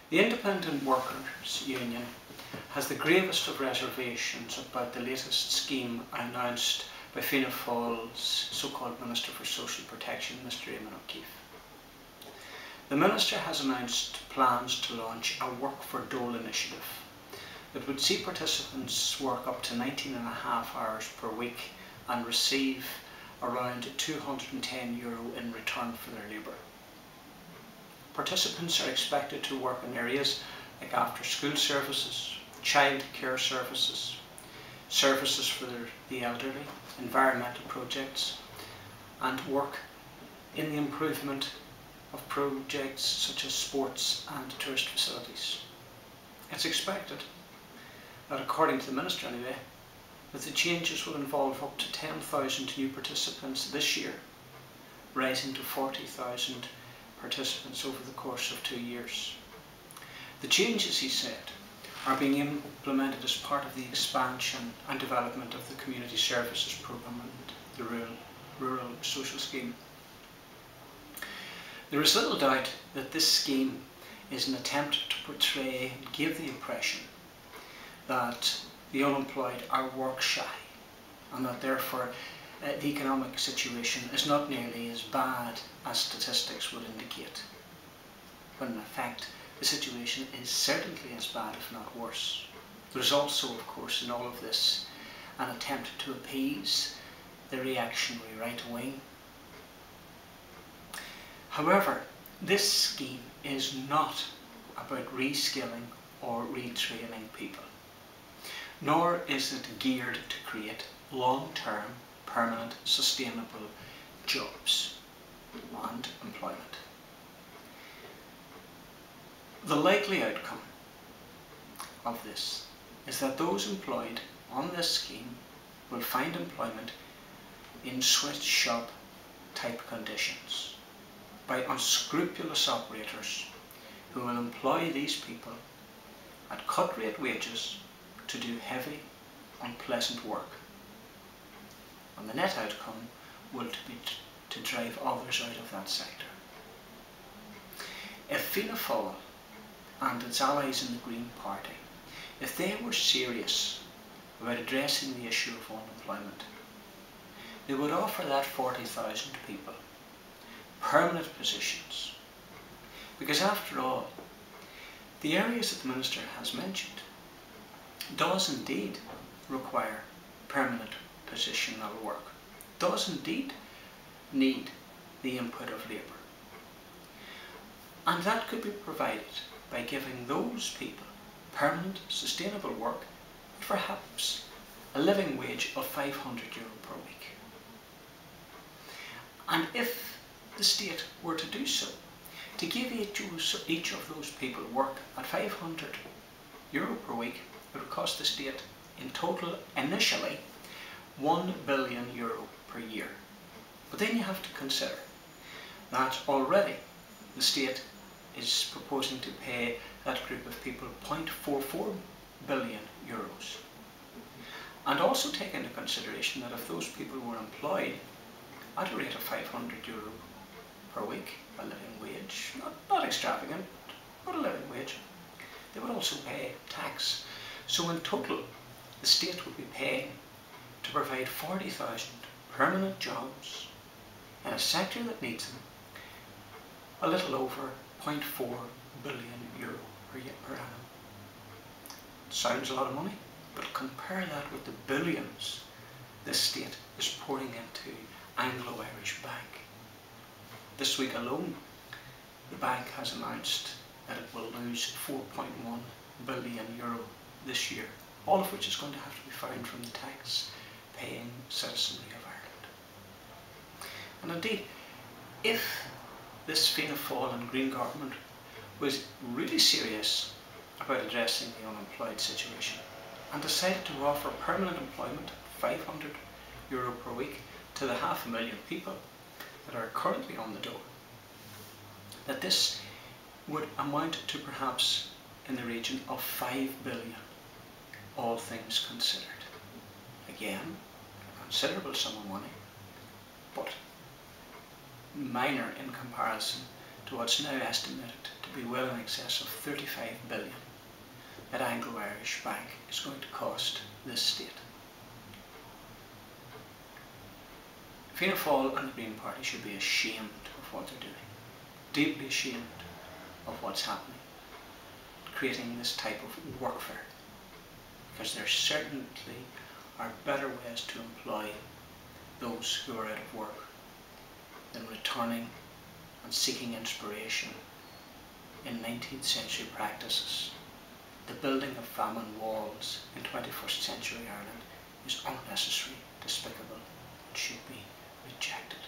The Independent Workers' Union has the gravest of reservations about the latest scheme announced by Fianna Fáil's so-called Minister for Social Protection, Mr Eamon O'Keefe. The Minister has announced plans to launch a Work for Dole initiative that would see participants work up to 19.5 hours per week and receive around €210 in return for their labour. Participants are expected to work in areas like after-school services, child care services, services for the elderly, environmental projects, and work in the improvement of projects such as sports and tourist facilities. It's expected that, according to the Minister anyway, that the changes will involve up to 10,000 new participants this year, rising to 40,000 participants over the course of 2 years. The changes, he said, are being implemented as part of the expansion and development of the Community Services Programme and the Rural Social Scheme. There is little doubt that this scheme is an attempt to portray and give the impression that the unemployed are work shy and that therefore the economic situation is not nearly as bad as statistics would indicate, when in fact the situation is certainly as bad, if not worse. There is also, of course, in all of this an attempt to appease the reactionary right wing. However, this scheme is not about reskilling or retraining people, nor is it geared to create long-term, permanent, sustainable jobs and employment. The likely outcome of this is that those employed on this scheme will find employment in sweatshop type conditions by unscrupulous operators who will employ these people at cut-rate wages to do heavy, unpleasant work. And the net outcome will be to drive others out of that sector. If Fianna Fáil and its allies in the Green Party, if they were serious about addressing the issue of unemployment, they would offer that 40,000 people permanent positions. Because after all, the areas that the Minister has mentioned does indeed require permanent positional work, does indeed need the input of labour. And that could be provided by giving those people permanent, sustainable work at perhaps a living wage of €500 per week. And if the state were to do so, to give each of those people work at €500 per week, it would cost the state in total initially €1 billion per year. But then you have to consider that already the state is proposing to pay that group of people €0.44 billion. And also take into consideration that if those people were employed at a rate of €500 per week, a living wage, not extravagant, but a living wage, they would also pay tax. So in total, the state would be paying to provide 40,000 permanent jobs in a sector that needs them, a little over €0.4 billion per annum. Sounds a lot of money, but compare that with the billions this state is pouring into Anglo-Irish Bank. This week alone, the bank has announced that it will lose €4.1 billion this year, all of which is going to have to be found from the tax-paying citizenry of Ireland. And indeed, if this Fianna Fáil and Green government was really serious about addressing the unemployed situation and decided to offer permanent employment of €500 per week to the 500,000 people that are currently on the dole, that this would amount to perhaps in the region of €5 billion, all things considered. Again, a considerable sum of money, but minor in comparison to what's now estimated to be well in excess of 35 billion that Anglo-Irish Bank is going to cost this state. Fianna Fáil and the Green Party should be ashamed of what they're doing, deeply ashamed of what's happening, creating this type of workfare, because there certainly are better ways to employ those who are out of work than returning and seeking inspiration in 19th century practices. The building of famine walls in 21st century Ireland is unnecessary, despicable, and should be rejected.